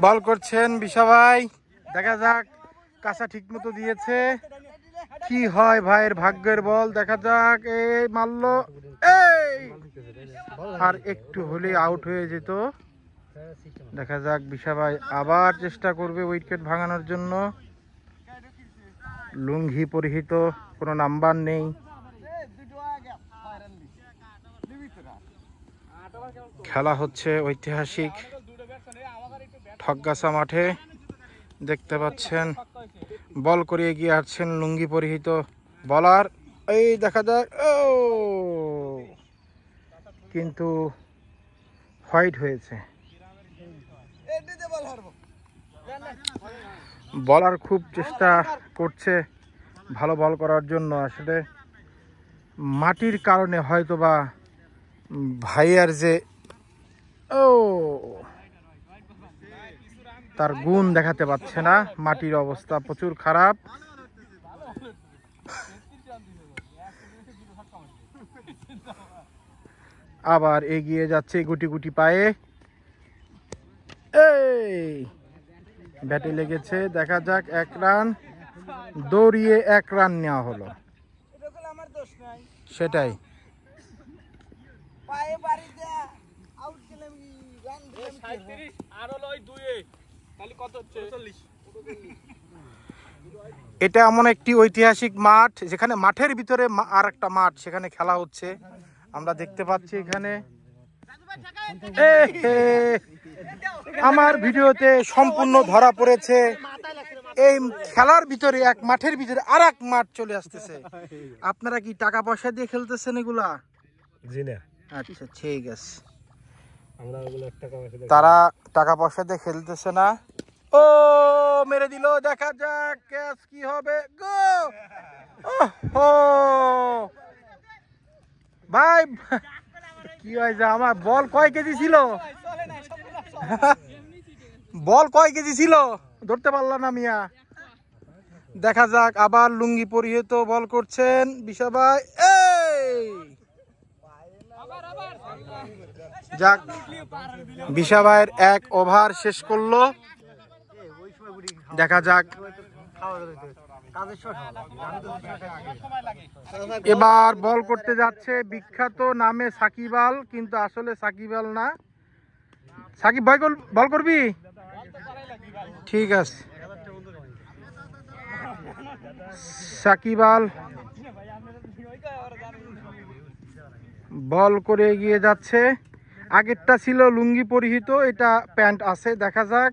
বল করছেন বিশা ভাই, দেখা যাক কাঁচা ঠিক মতো দিয়েছে, কি হয় ভাইয়ের ভাগ্যের বল, দেখা যাক। এই মারলো, এই আর একটু হলে আউট হয়ে যেত। দেখা যাক বিশা ভাই আবার চেষ্টা করবে উইকেট ভাঙানোর জন্য। লুঙ্গি পরিহিত, কোনো নাম্বার নেই। খেলা হচ্ছে ঐতিহাসিক ঠকগাছা মাঠে, দেখতে পাচ্ছেন। বল করে এগিয়ে আসছেন লুঙ্গি পরিহিত বলার। এই দেখা যাক, ও কিন্তু হোয়াইট হয়েছে। বলার খুব চেষ্টা করছে ভালো বল করার জন্য, আসলে মাটির কারণে হয়তোবা ভাইয়ার যে তার গুণ দেখাতে পারছে না, মাটির অবস্থা প্রচুর খারাপ। আবার এগিয়ে যাচ্ছে গুটি গুটি পায়ে, এই ব্যাটে লেগেছে। দেখা যাক, 1 রান দৌড়িয়ে 1 রান নেওয়া হলো, সেটাই। এটা এমন একটি ঐতিহাসিক মাঠ যেখানে মাঠের ভিতরে আর একটা মাঠ, সেখানে খেলা হচ্ছে আমরা দেখতে পাচ্ছি এখানে। আমার ভিডিওতে সম্পূর্ণ ধরা পড়েছে, এই খেলার ভিতরে এক মাঠের ভিতরে আর এক মাঠ চলে আসতেছে। আপনারা কি টাকা পয়সা দিয়ে খেলতেছেন এগুলা? জি না। আচ্ছা ঠিক আছে, তারা টাকা পয়সা দিয়ে খেলতেছে না। ও মেরে দিল, দেখা যাক ক্যাচ কি হবে। গো ভাই কি হয়েছে, আমার বল কয় কেজি ছিল, বল কয় কেজি ছিল ধরতে পারলাম না মিয়া। দেখা যাক, আবার লুঙ্গি পরিহিত বল করছেন বিশা ভাই। এই যাক, বিশা ভাইয়ের 1 ওভার শেষ করলো। দেখা যাক, এবার বল করতে যাচ্ছে বিখ্যাত নামে সাকিব আল, কিন্তু আসলে সাকিব আল না। সাকিব ভাই বল করবি? ঠিক আছে, সাকিব আল বল করে এগিয়ে যাচ্ছে। আগেরটা ছিল লুঙ্গি পরিহিত, এটা প্যান্ট আছে। দেখা যাক,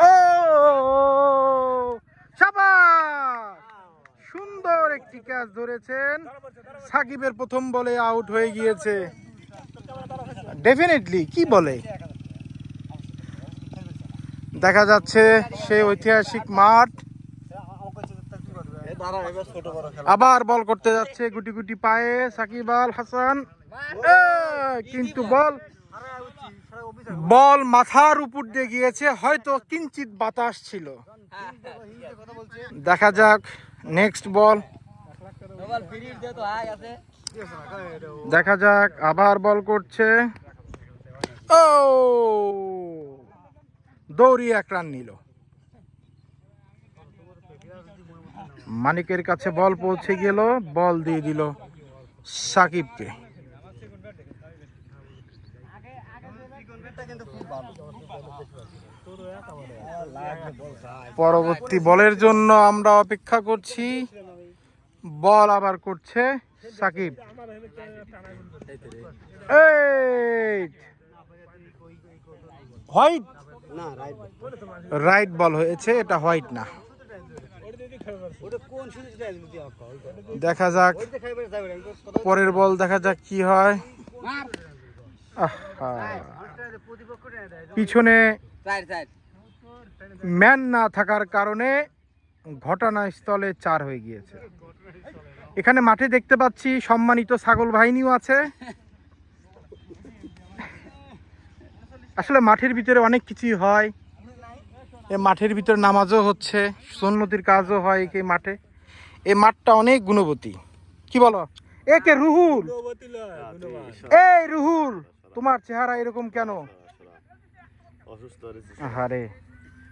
ও শাবাশ, সুন্দর একটি ক্যাচ ধরেছেন। সাকিবের প্রথম বলে আউট হয়ে গিয়েছে। ডেফিনেটলি কি বলে, দেখা যাচ্ছে সেই ঐতিহাসিক মাঠ। আবার বল করতে যাচ্ছে গুটি গুটি পায়ে সাকিব আল হাসান, কিন্তু বল মাথার উপর দিয়ে গিয়েছে, হয়তো কিঞ্চিত বাতাস ছিল। দেখা যাক নেক্সট বল, দেখা যাক, আবার বল করছে। ও দৌড়িয়ে 1 রান নিল। মানিকের কাছে বল পৌঁছে গেল, বল দিয়ে দিল সাকিবকে। পরবর্তী বলের জন্য আমরা অপেক্ষা করছি। বল আবার করছে সাকিব। হোয়াইট না, রাইট বল হয়েছে, এটা হোয়াইট না। দেখা যাক পরের বল, দেখা যাক কি হয়। পিছনে ম্যান না থাকার কারণে ঘটনাস্থলে 4 হয়ে গিয়েছে। এখানে মাঠে দেখতে পাচ্ছি সম্মানিত ছাগল বাহিনীও আছে। আসলে মাঠের ভিতরে অনেক কিছুই হয়, এই মাঠের ভিতরে নামাজও হচ্ছে, সুন্নতির কাজও হয় এই মাঠে। এই মাঠটা অনেক গুণবতী, কি বলো? একে রুহুল, এই রুহুল, তোমার চেহারা এরকম কেন? আরে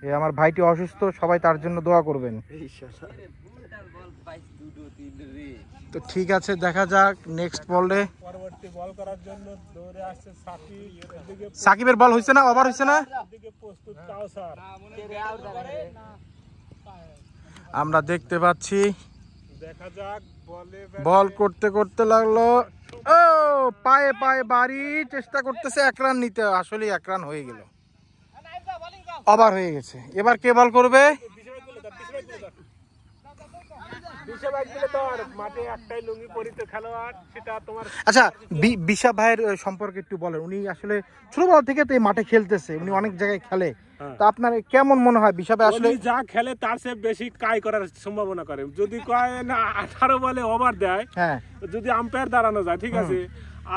এ আমার ভাইটি অসুস্থ, সবাই তার জন্য দোয়া করবেন। তো ঠিক আছে, দেখা যাক নেক্সট বলে। পরবর্তী বল করার জন্য দৌড়ে আসছে সাকিব। এদিকে সাকিবের বল হইছে না, ওভার হইছে না। এদিকে প্রস্তুত কাউসার। আমরা দেখতে পাচ্ছি দেখা যাক বল করতে করতে লাগলো। ও পায়ে পায়ে বাড়ি চেষ্টা করতেছে এক রান নিতে, আসলে এক রান হয়ে গেল, ওভার হয়ে গেছে। এবার কে বল করবে? আচ্ছা, বিশা ভাইয়ের সম্পর্কে একটু বলেন। উনি আসলে ছোটবেলা থেকে তো এই মাঠে খেলতেছে, উনি অনেক জায়গায় খেলে, তো আপনার কেমন মনে হয় বিশা ভাই আসলে যা খেলে তার চেয়ে বেশি কাই করার সম্ভাবনা করে? যদি কয় না 18 বলে ওভার দেয়, হ্যাঁ, যদি আম্পায়ার দাঁড়ানো যায় ঠিক আছে,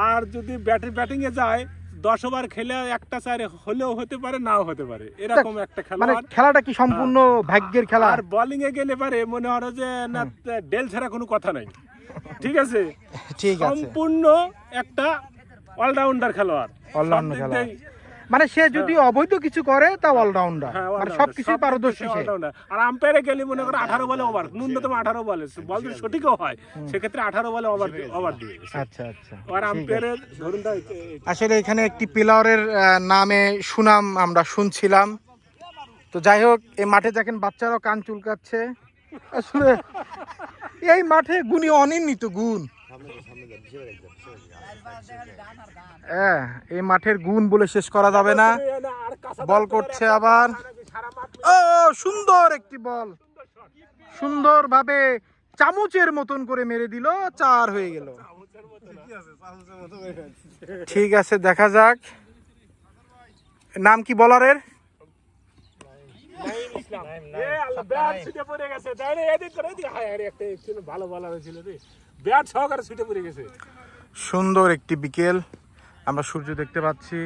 আর যদি ব্যাটিং এ যায় 10 ওভার খেলে একটা চারে হলেও হতে পারে, নাও হতে পারে, এরকম একটা খেলা। মানে খেলাটা কি সম্পূর্ণ ভাগ্যের খেলা? আর বোলিং এ গেলে পারে মনে হয় যে না, ডেল ছাড়া কোনো কথা নাই, ঠিক আছে, ঠিক আছে, সম্পূর্ণ একটা অলরাউন্ডার খেলোয়াড়, অলরাউন্ডার খেলোয়াড়। মানে সে যদি অবৈধ কিছু করে তা অলরাউন্ডার, মানে সবকিছুই পারদর্শী সে। আর আম্পায়ারে গেলে মনে করে 18 বলে ওভার, ন্যূনতম 18 বলে, বল যদি সঠিকও হয় সেক্ষেত্রে 18 বলে ওভার দিবে। আচ্ছা আচ্ছা, আর আম্পায়ারের ধরুন আসলে এখানে একটি প্লেয়ারের নামে সুনাম আমরা শুনছিলাম। তো যাই হোক, এই মাঠে দেখেন বাচ্চারাও কান চুলকাচ্ছে। আসলে এই মাঠে গুণী অনির্ণিত গুণ, এই মাঠের গুণ বলে শেষ করা যাবে না। বল করছে আবার, ও সুন্দর একটি বল, সুন্দরভাবে চামচের মতন করে মেরে দিল, 4 হয়ে গেল। ঠিক আছে, দেখা যাক নাম কি বলারের? সুন্দর একটি বিকেল, আমরা সূর্য দেখতে পাচ্ছি।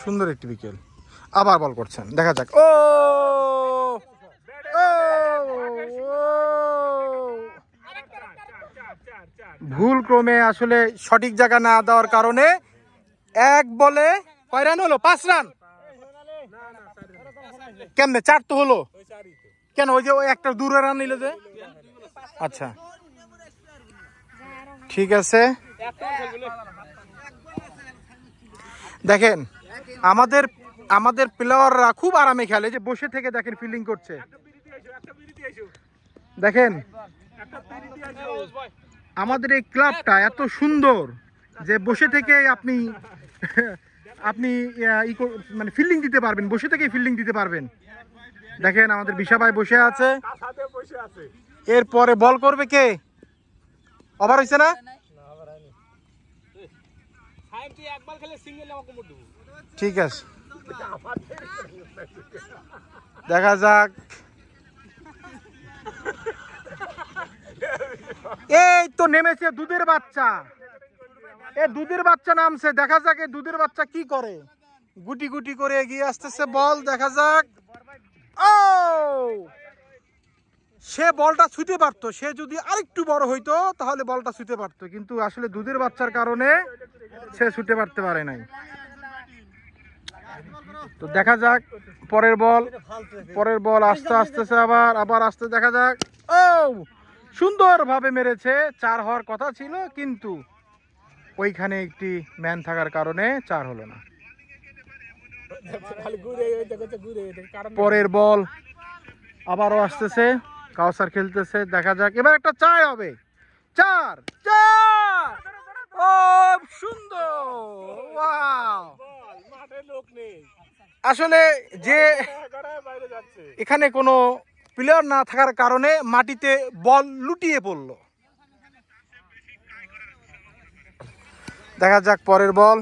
সুন্দর একটি বিকেল, আবার বল করছেন, দেখা যাক। ও ভুল ক্রমে আসলে সঠিক জায়গা না দেওয়ার কারণে এক বলে কয় রান হলো? 5 রান। কেমনে 4 তো হলো কেন? ওই যে ওই একটা দূরে রান নিলে যে। আচ্ছা ঠিক আছে, দেখেন আমাদের প্লেয়াররা খুব আরামে খেলে, যে বসে থেকে দেখেন ফিল্ডিং করছে। দেখেন আমাদের এই ক্লাবটা এত সুন্দর যে বসে থেকে আপনি মানে ফিল্ডিং দিতে পারবেন, বসে থেকেই ফিল্ডিং দিতে পারবেন। দেখেন আমাদের বিশা ভাই বসে আছে, এরপরে বল করবে কে? ওভার হয়েছে না? ঠিক আছে, দেখা যাক। এই তো নেমেছে দুধের বাচ্চা, দুধের বাচ্চা নামছে, দেখা যাক এই দুধের বাচ্চা কি করে। গুটি গুটি করে এগিয়ে আসতেছে বল, দেখা যাক। ও সে বলটা ছুঁতে পারতো, সে যদি আরেকটু বড় হইতো তাহলে বলটা ছুঁতে পারতো, কিন্তু আসলে দুধের বাচ্চার কারণে সে ছুঁতে পারতে পারে নাই। তো দেখা যাক পরের বল আসতে আসতেছে, আবার আসতে, দেখা যাক। ও সুন্দর ভাবে মেরেছে, 4 হওয়ার কথা ছিল, কিন্তু ওইখানে একটি ম্যান থাকার কারণে 4 হলো না। পরের বল আবারও আসতেছে, কাউসার খেলতেছে, দেখা যাক এবার একটা 4 হবে। 4 ও সুন্দর, ওয়াও। আসলে যে এখানে কোনো প্লেয়ার না থাকার কারণে মাটিতে বল লুটিয়ে পড়লো। দেখা যাক পরের বল,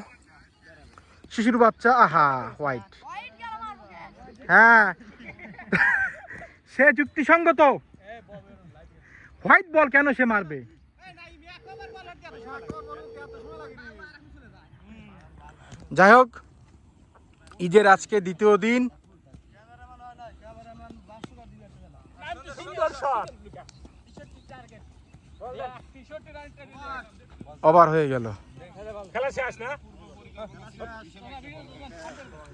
শিশুর বাচ্চা, আহা হোয়াইট। হ্যাঁ সে যুক্তিসঙ্গত, হোয়াইট বল কেন সে মারবে? যাই হোক, ঈদের আজকে দ্বিতীয় দিন। ওভার হয়ে গেল। খেলা শেষ না?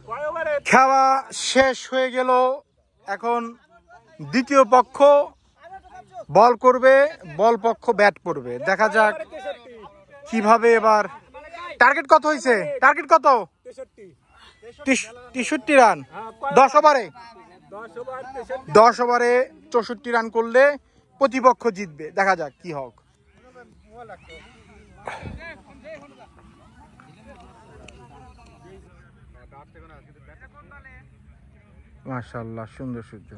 কয় ওভারে? খেলা শেষ হয়ে গেল। এখন দ্বিতীয় পক্ষ বল করবে, বল পক্ষ ব্যাট করবে। দেখা যাক কিভাবে এবার। টার্গেট কত হয়েছে? টার্গেট কত? 63 রান 10 ওভারে। 10 ওভারে 64 রান করলে প্রতিপক্ষ জিতবে। দেখা যাক কি হোক। মাশাআল্লাহ, সুন্দর সূর্য।